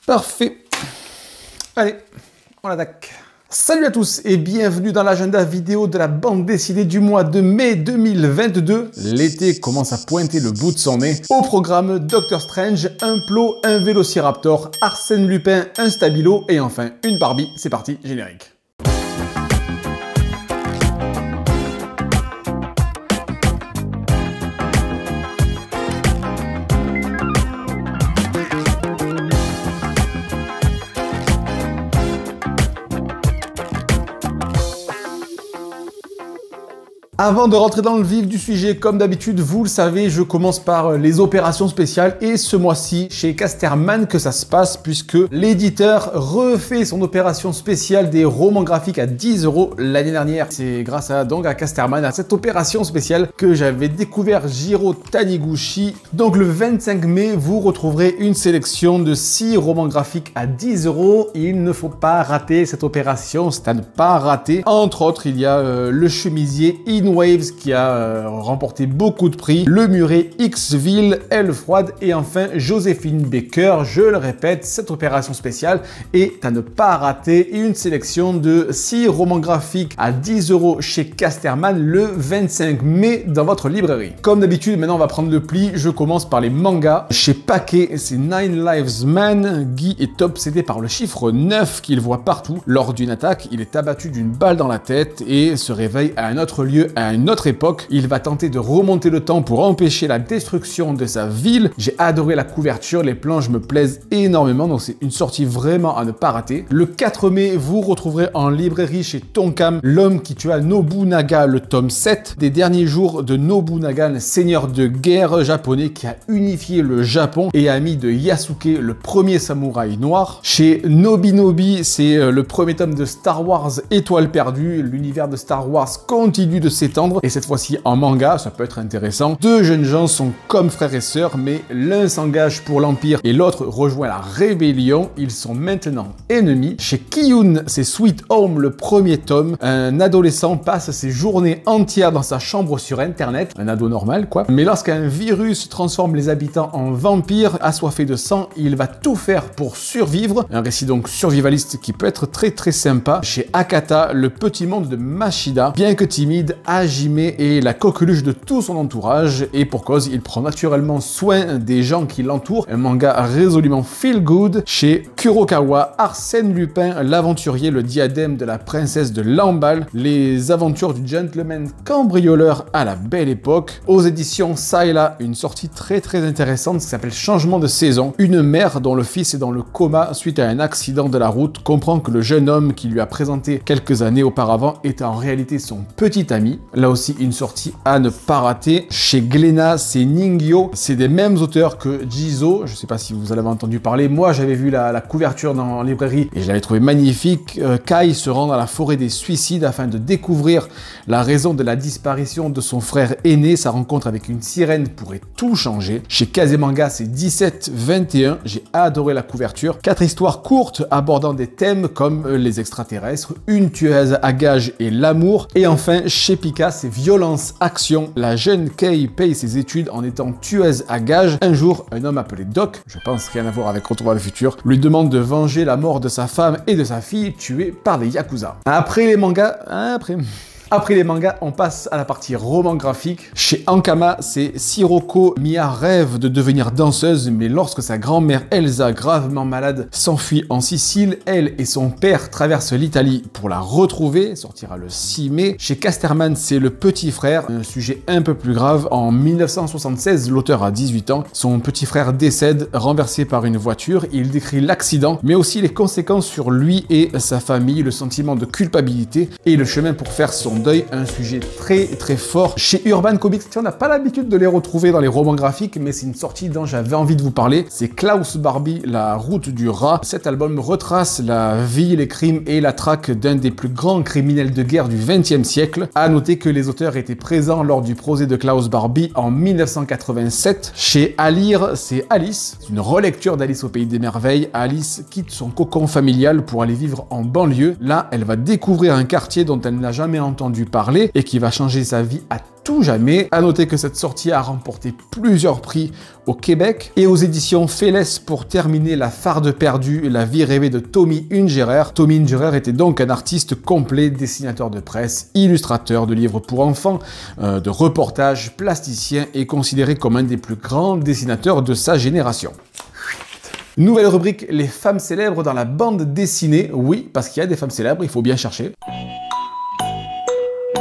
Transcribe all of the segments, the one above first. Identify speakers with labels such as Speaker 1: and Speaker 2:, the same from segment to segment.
Speaker 1: Parfait. Allez, on attaque. Salut à tous et bienvenue dans l'agenda vidéo de la bande dessinée du mois de mai 2022. L'été commence à pointer le bout de son nez. Au programme, Doctor Strange, un plot, un Vélociraptor, Arsène Lupin, un Stabilo et enfin une Barbie. C'est parti, générique. Avant de rentrer dans le vif du sujet, comme d'habitude, vous le savez, je commence par les opérations spéciales et ce mois-ci, chez Casterman que ça se passe puisque l'éditeur refait son opération spéciale des romans graphiques à 10 € l'année dernière. C'est grâce à Casterman, à cette opération spéciale que j'avais découvert Jiro Taniguchi. Donc le 25 mai, vous retrouverez une sélection de 6 romans graphiques à 10 €. Il ne faut pas rater cette opération, c'est à ne pas rater. Entre autres, il y a le chemisier Waves qui a remporté beaucoup de prix, le muret X-Ville, Elle Froide et enfin Joséphine Baker. Je le répète, cette opération spéciale est à ne pas rater et une sélection de 6 romans graphiques à 10 € chez Casterman le 25 mai dans votre librairie. Comme d'habitude, maintenant on va prendre le pli. Je commence par les mangas. Chez Paquet, c'est Nine Lives Man. Guy est obsédé par le chiffre 9 qu'il voit partout. Lors d'une attaque, il est abattu d'une balle dans la tête et se réveille à un autre lieu, à une autre époque. Il va tenter de remonter le temps pour empêcher la destruction de sa ville. J'ai adoré la couverture, les planches me plaisent énormément, donc c'est une sortie vraiment à ne pas rater. Le 4 mai, vous retrouverez en librairie chez Tonkam L'homme qui tua Nobunaga, le tome 7 des derniers jours de Nobunaga, le seigneur de guerre japonais qui a unifié le Japon et ami de Yasuke, le premier samouraï noir. Chez Nobinobi, c'est le premier tome de Star Wars Étoile perdue. L'univers de Star Wars continue de s'étendre et cette fois-ci en manga, ça peut être intéressant. Deux jeunes gens sont comme frères et sœurs, mais l'un s'engage pour l'Empire et l'autre rejoint la rébellion. Ils sont maintenant ennemis. Chez Kiyun, c'est Sweet Home, le premier tome. Un adolescent passe ses journées entières dans sa chambre sur Internet, un ado normal quoi. Mais lorsqu'un virus transforme les habitants en vampires, assoiffés de sang, il va tout faire pour survivre. Un récit donc survivaliste qui peut être très sympa. Chez Akata, le petit monde de Mashida, bien que timide, Hajime est la coqueluche de tout son entourage et pour cause, il prend naturellement soin des gens qui l'entourent. Un manga résolument feel good. Chez Kurokawa, Arsène Lupin, l'aventurier, le diadème de la princesse de Lamballe, les aventures du gentleman cambrioleur à la belle époque. Aux éditions Saela, une sortie très intéressante qui s'appelle Changement de saison. Une mère dont le fils est dans le coma suite à un accident de la route comprend que le jeune homme qui lui a présenté quelques années auparavant est en réalité son petit ami. Là aussi, une sortie à ne pas rater. Chez Glénat, c'est Ningyo. C'est des mêmes auteurs que Jizo. Je ne sais pas si vous en avez entendu parler. Moi, j'avais vu la couverture dans la librairie et je l'avais trouvé magnifique. Kai se rend dans la forêt des suicides afin de découvrir la raison de la disparition de son frère aîné. Sa rencontre avec une sirène pourrait tout changer. Chez Kazemanga, c'est 17-21. J'ai adoré la couverture. 4 histoires courtes abordant des thèmes comme les extraterrestres, une tueuse à gages et l'amour. Et enfin, chez Pika, c'est violence, action. La jeune Kei paye ses études en étant tueuse à gages. Un jour, un homme appelé Doc, je pense rien à voir avec Retour vers le futur, lui demande de venger la mort de sa femme et de sa fille tuées par des yakuza. Après les mangas, Après les mangas, on passe à la partie roman graphique. Chez Ankama, c'est Sirocco Mia rêve de devenir danseuse, mais lorsque sa grand-mère Elsa, gravement malade, s'enfuit en Sicile, elle et son père traversent l'Italie pour la retrouver, sortira le 6 mai. Chez Casterman, c'est le petit frère, un sujet un peu plus grave. En 1976, l'auteur a 18 ans, son petit frère décède, renversé par une voiture. Il décrit l'accident, mais aussi les conséquences sur lui et sa famille, le sentiment de culpabilité et le chemin pour faire son deuil, un sujet très fort. Chez Urban Comics, on n'a pas l'habitude de les retrouver dans les romans graphiques, mais c'est une sortie dont j'avais envie de vous parler. C'est Klaus Barbie, La route du rat. Cet album retrace la vie, les crimes et la traque d'un des plus grands criminels de guerre du XXe siècle. À noter que les auteurs étaient présents lors du procès de Klaus Barbie en 1987. Chez Alire, c'est Alice, une relecture d'Alice au pays des merveilles. Alice quitte son cocon familial pour aller vivre en banlieue. Là, elle va découvrir un quartier dont elle n'a jamais entendu parler et qui va changer sa vie à tout jamais. À noter que cette sortie a remporté plusieurs prix au Québec. Et aux éditions Félès, pour terminer, La Farde perdue, la vie rêvée de Tommy Ungerer. Tommy Ungerer était donc un artiste complet, dessinateur de presse, illustrateur de livres pour enfants, de reportages, plasticien et considéré comme un des plus grands dessinateurs de sa génération. Nouvelle rubrique, les femmes célèbres dans la bande dessinée. Oui, parce qu'il y a des femmes célèbres, il faut bien chercher.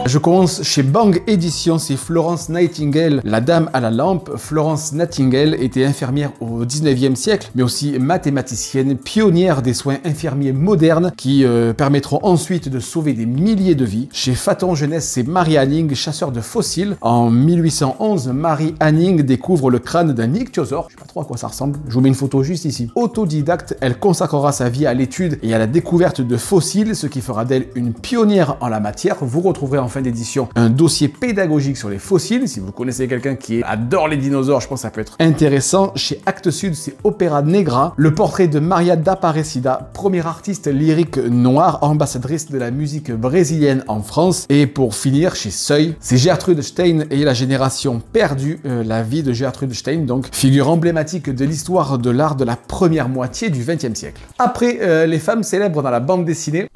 Speaker 1: Je commence chez Bang Éditions, c'est Florence Nightingale, la dame à la lampe. Florence Nightingale était infirmière au 19e siècle, mais aussi mathématicienne, pionnière des soins infirmiers modernes qui permettront ensuite de sauver des milliers de vies. Chez Phaton Jeunesse, c'est Mary Anning, chasseur de fossiles. En 1811, Mary Anning découvre le crâne d'un ichthyosaure. Je sais pas trop à quoi ça ressemble, je vous mets une photo juste ici. Autodidacte, elle consacrera sa vie à l'étude et à la découverte de fossiles, ce qui fera d'elle une pionnière en la matière. Vous retrouverez en fin d'édition un dossier pédagogique sur les fossiles. Si vous connaissez quelqu'un qui adore les dinosaures, je pense que ça peut être intéressant. Chez Actes Sud, c'est Opéra Negra, le portrait de Maria d'Aparecida, première artiste lyrique noire, ambassadrice de la musique brésilienne en France. Et pour finir, chez Seuil, c'est Gertrude Stein et la génération perdue, la vie de Gertrude Stein, donc figure emblématique de l'histoire de l'art de la première moitié du XXe siècle. Après les femmes célèbres dans la bande dessinée,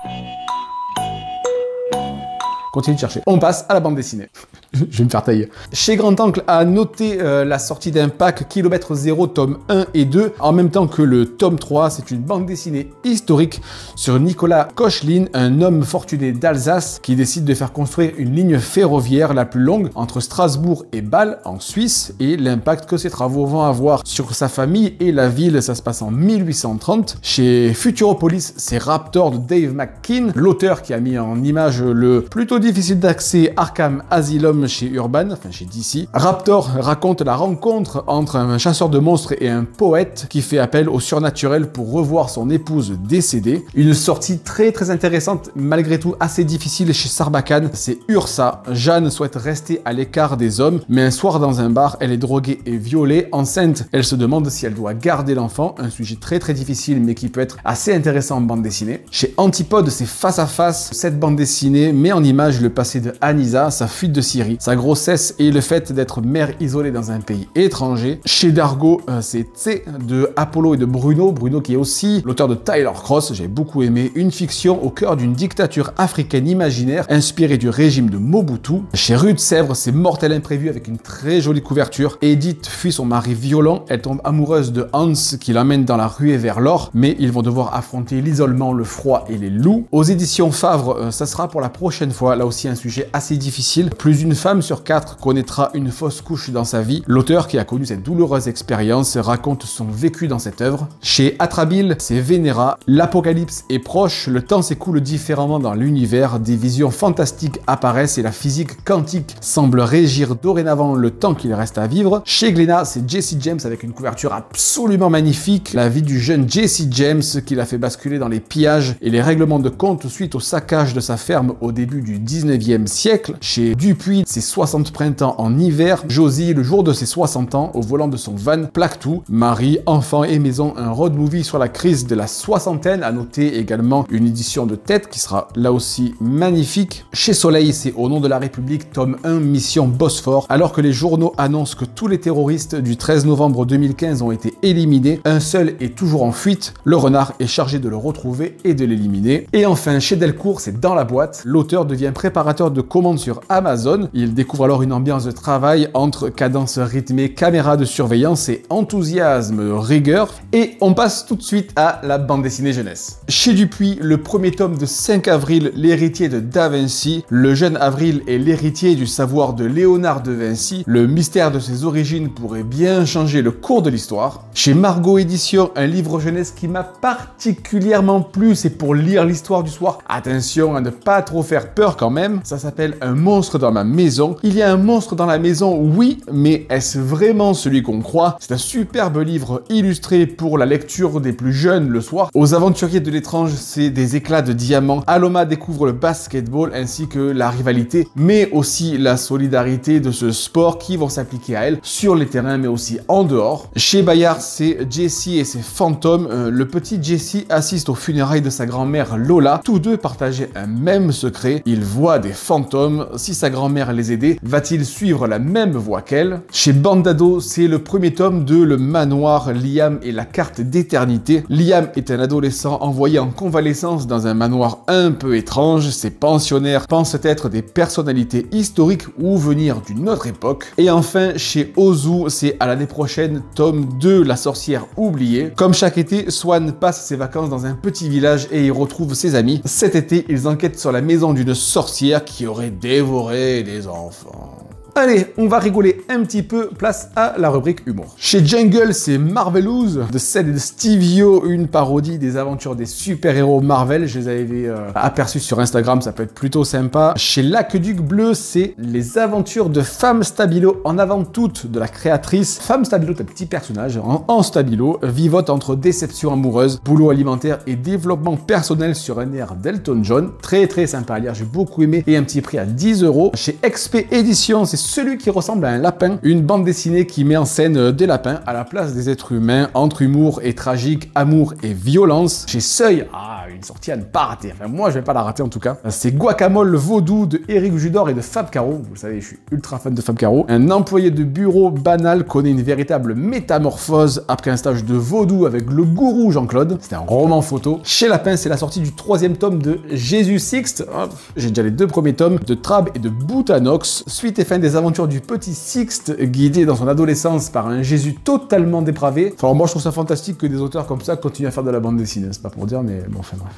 Speaker 1: continue de chercher. On passe à la bande dessinée. Je vais me faire tailler. Chez Grand-Oncle a noté la sortie d'un pack Kilomètre Zéro, tome 1 et 2, en même temps que le tome 3. C'est une bande dessinée historique sur Nicolas Koechlin, un homme fortuné d'Alsace qui décide de faire construire une ligne ferroviaire la plus longue entre Strasbourg et Bâle en Suisse, et l'impact que ces travaux vont avoir sur sa famille et la ville. Ça se passe en 1830. Chez Futuropolis, c'est Raptor de Dave McKean, l'auteur qui a mis en image le plutôt difficile d'accès Arkham Asylum chez Urban, enfin chez DC. Raptor raconte la rencontre entre un chasseur de monstres et un poète qui fait appel au surnaturel pour revoir son épouse décédée. Une sortie très intéressante, malgré tout assez difficile chez Sarbacane, c'est Ursa. Jeanne souhaite rester à l'écart des hommes, mais un soir dans un bar, elle est droguée et violée. Enceinte, elle se demande si elle doit garder l'enfant, un sujet très difficile mais qui peut être assez intéressant en bande dessinée. Chez Antipode, c'est Face à Face. Cette bande dessinée met en image le passé de Anisa, sa fuite de Syrie, sa grossesse et le fait d'être mère isolée dans un pays étranger. Chez Dargo, c'est Tse de Apollo et de Bruno. Bruno qui est aussi l'auteur de Tyler Cross, j'ai beaucoup aimé. Une fiction au cœur d'une dictature africaine imaginaire inspirée du régime de Mobutu. Chez Rue de Sèvres, c'est Mortel Imprévu avec une très jolie couverture. Edith fuit son mari violent, elle tombe amoureuse de Hans qui l'emmène dans la ruée vers l'or, mais ils vont devoir affronter l'isolement, le froid et les loups. Aux éditions Favre, ça sera pour la prochaine fois, là aussi un sujet assez difficile. Plus d'une femme sur 4 connaîtra une fausse couche dans sa vie. L'auteur qui a connu cette douloureuse expérience raconte son vécu dans cette œuvre. Chez Atrabile, c'est Vénéra. L'apocalypse est proche, le temps s'écoule différemment dans l'univers, des visions fantastiques apparaissent et la physique quantique semble régir dorénavant le temps qu'il reste à vivre. Chez Glénat, c'est Jesse James avec une couverture absolument magnifique. La vie du jeune Jesse James qui l'a fait basculer dans les pillages et les règlements de compte suite au saccage de sa ferme au début du 19e siècle. Chez Dupuis, c'est 60 printemps en hiver. Josie, le jour de ses 60 ans, au volant de son van, plaque tout. Mari, enfant et maison, un road movie sur la crise de la soixantaine. À noter également une édition de tête qui sera là aussi magnifique. Chez Soleil, c'est Au nom de la République, tome 1, mission Bosphore. Alors que les journaux annoncent que tous les terroristes du 13 novembre 2015 ont été éliminés, un seul est toujours en fuite. Le renard est chargé de le retrouver et de l'éliminer. Et enfin, chez Delcourt, c'est Dans la boîte. L'auteur devient préparateur de commandes sur Amazon. Il découvre alors une ambiance de travail entre cadence rythmée, caméra de surveillance et enthousiasme, rigueur. Et on passe tout de suite à la bande dessinée jeunesse. Chez Dupuis, le premier tome de 5 avril, l'héritier de Da Vinci. Le jeune Avril est l'héritier du savoir de Léonard de Vinci. Le mystère de ses origines pourrait bien changer le cours de l'histoire. Chez Margot Éditions, un livre jeunesse qui m'a particulièrement plu, c'est pour lire l'histoire du soir. Attention à ne pas trop faire peur quand même. Ça s'appelle Un monstre dans ma maison. Il y a un monstre dans la maison, oui, mais est-ce vraiment celui qu'on croit? C'est un superbe livre illustré pour la lecture des plus jeunes le soir. Aux aventuriers de l'étrange, c'est des éclats de diamants. Aloma découvre le basketball ainsi que la rivalité, mais aussi la solidarité de ce sport qui vont s'appliquer à elle sur les terrains, mais aussi en dehors. Chez Bayard, c'est Jessie et ses fantômes. Le petit Jessie assiste aux funérailles de sa grand-mère Lola. Tous deux partageaient un même secret. Il voit des fantômes. Si sa grand-mère les aider? Va-t-il suivre la même voie qu'elle? Chez Bandado, c'est le premier tome de Le Manoir, Liam et la carte d'éternité. Liam est un adolescent envoyé en convalescence dans un manoir un peu étrange. Ses pensionnaires pensent être des personnalités historiques ou venir d'une autre époque. Et enfin, chez Ozu, c'est à l'année prochaine, tome 2, La sorcière oubliée. Comme chaque été, Swan passe ses vacances dans un petit village et y retrouve ses amis. Cet été, ils enquêtent sur la maison d'une sorcière qui aurait dévoré des enfants. Allez, on va rigoler un petit peu, place à la rubrique humour. Chez Jungle, c'est Marvelous, de celle de Stevio, une parodie des aventures des super-héros Marvel. Je les avais aperçus sur Instagram, ça peut être plutôt sympa. Chez L'Aqueduc Bleu, c'est les aventures de Femme Stabilo, en avant toute de la créatrice. Femme Stabilo est un petit personnage en stabilo, vivote entre déception amoureuse, boulot alimentaire et développement personnel sur un air d'Elton John. Très sympa à lire, j'ai beaucoup aimé, et un petit prix à 10 €. Chez XP Éditions, c'est celui qui ressemble à un lapin, une bande dessinée qui met en scène des lapins à la place des êtres humains, entre humour et tragique, amour et violence. Chez Seuil, une sortie à ne pas rater, enfin moi je vais pas la rater en tout cas. C'est Guacamole Vaudou de Éric Judor et de Fab Caro, vous le savez je suis ultra fan de Fab Caro. Un employé de bureau banal connaît une véritable métamorphose après un stage de vaudou avec le gourou Jean-Claude. C'est un roman photo. Chez Lapin, c'est la sortie du 3e tome de Jésus Sixte, j'ai déjà les 2 premiers tomes, de Trab et de Boutanox, suite et fin des aventures du petit Sixte, guidé dans son adolescence par un Jésus totalement dépravé. Enfin, moi, je trouve ça fantastique que des auteurs comme ça continuent à faire de la bande dessinée. C'est pas pour dire, mais bon, enfin bref.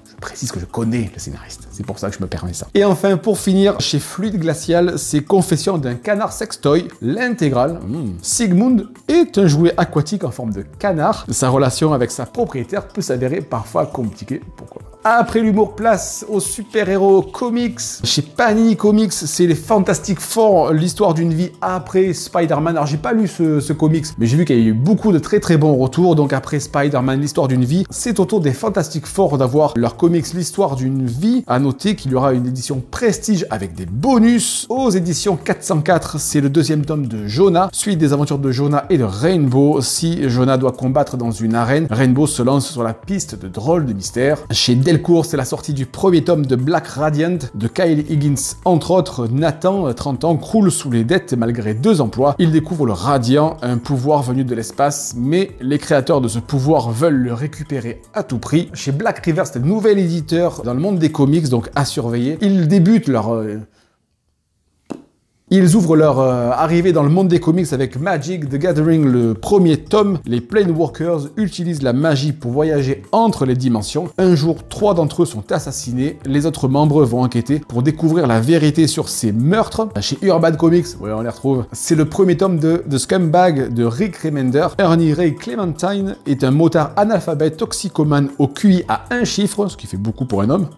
Speaker 1: Je précise que je connais le scénariste, c'est pour ça que je me permets ça. Et enfin, pour finir, chez Fluide Glacial, c'est Confession d'un canard sextoy, l'intégrale. Sigmund est un jouet aquatique en forme de canard. Sa relation avec sa propriétaire peut s'avérer parfois compliquée. Pourquoi pas. Après l'humour, place aux super-héros comics. Chez Panini Comics, c'est les Fantastic Four, l'histoire d'une vie après Spider-Man. Alors j'ai pas lu ce comics, mais j'ai vu qu'il y a eu beaucoup de très bons retours. Donc après Spider-Man, l'histoire d'une vie, c'est au tour des Fantastic Four d'avoir leur comics, l'histoire d'une vie. À noter qu'il y aura une édition prestige avec des bonus. Aux éditions 404, c'est le 2e tome de Jonah, suite des aventures de Jonah et de Rainbow. Si Jonah doit combattre dans une arène, Rainbow se lance sur la piste de drôles de mystères. Chez Delcourt, c'est la sortie du 1er tome de Black Radiant de Kyle Higgins. Entre autres, Nathan, 30 ans, croule sous les dettes malgré 2 emplois. Il découvre le Radiant, un pouvoir venu de l'espace, mais les créateurs de ce pouvoir veulent le récupérer à tout prix. Chez Black River, c'est un nouvel éditeur dans le monde des comics, donc à surveiller. Ils débutent leur... Ils ouvrent leur arrivée dans le monde des comics avec Magic the Gathering, le 1er tome. Les Planewalkers utilisent la magie pour voyager entre les dimensions. Un jour, 3 d'entre eux sont assassinés. Les autres membres vont enquêter pour découvrir la vérité sur ces meurtres. Chez Urban Comics, ouais, on les retrouve. C'est le 1er tome de Scumbag de Rick Remender. Ernie Ray Clementine est un motard analphabète toxicomane au QI à 1 chiffre, ce qui fait beaucoup pour un homme.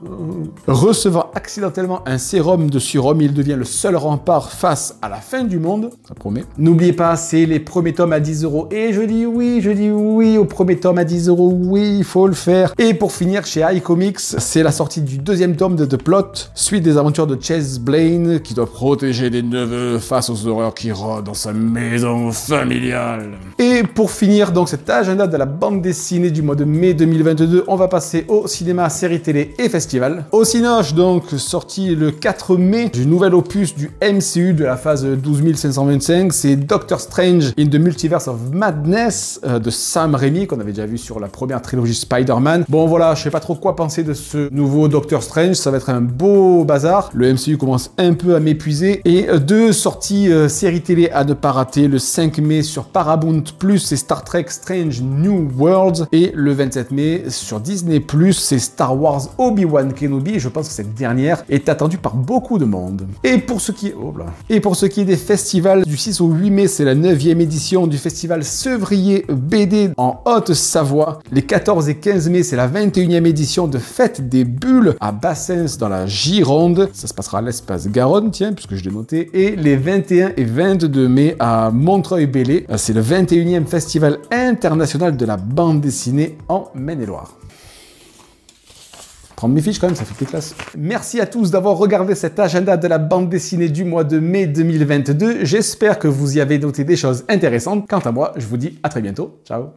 Speaker 1: Recevant accidentellement un sérum de surhomme, il devient le seul rempart face à la fin du monde, ça promet. N'oubliez pas, c'est les premiers tomes à 10 €. Et je dis oui au premier tome à 10 €, oui, il faut le faire. Et pour finir, chez iComics, c'est la sortie du 2e tome de The Plot, suite des aventures de Chase Blaine, qui doit protéger des neveux face aux horreurs qui rôdent dans sa maison familiale. Et pour finir, donc, cet agenda de la bande dessinée du mois de mai 2022, on va passer au cinéma, séries télé et festival. Au Cinoche, donc, sorti le 4 mai, du nouvel opus du MCU de la phase 12525, c'est Doctor Strange in the Multiverse of Madness de Sam Raimi, qu'on avait déjà vu sur la première trilogie Spider-Man. Bon voilà, je sais pas trop quoi penser de ce nouveau Doctor Strange, ça va être un beau bazar. Le MCU commence un peu à m'épuiser. Et 2 sorties séries télé à ne pas rater, le 5 mai sur Paramount+, c'est Star Trek Strange New Worlds, et le 27 mai sur Disney+, c'est Star Wars Obi-Wan Kenobi, et je pense que cette dernière est attendue par beaucoup de monde. Et pour ce qui est... Oh là. Et pour ce qui est des festivals, du 6 au 8 mai, c'est la 9e édition du festival Sevrier BD en Haute-Savoie. Les 14 et 15 mai, c'est la 21e édition de Fête des Bulles à Bassens dans la Gironde. Ça se passera à l'Espace Garonne, tiens, puisque je l'ai noté. Et les 21 et 22 mai à Montreuil-Bellay, c'est le 21e festival international de la bande dessinée en Maine-et-Loire. Prendre mes fiches quand même, ça fait plus classe. Merci à tous d'avoir regardé cet agenda de la bande dessinée du mois de mai 2022. J'espère que vous y avez noté des choses intéressantes. Quant à moi, je vous dis à très bientôt. Ciao.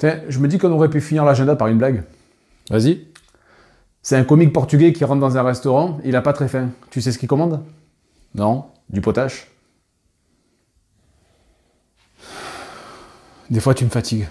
Speaker 1: Tiens, je me dis qu'on aurait pu finir l'agenda par une blague.
Speaker 2: Vas-y.
Speaker 1: C'est un comique portugais qui rentre dans un restaurant, il a pas très faim. Tu sais ce qu'il commande?
Speaker 2: Non.
Speaker 1: Du potage. Des fois, tu me fatigues.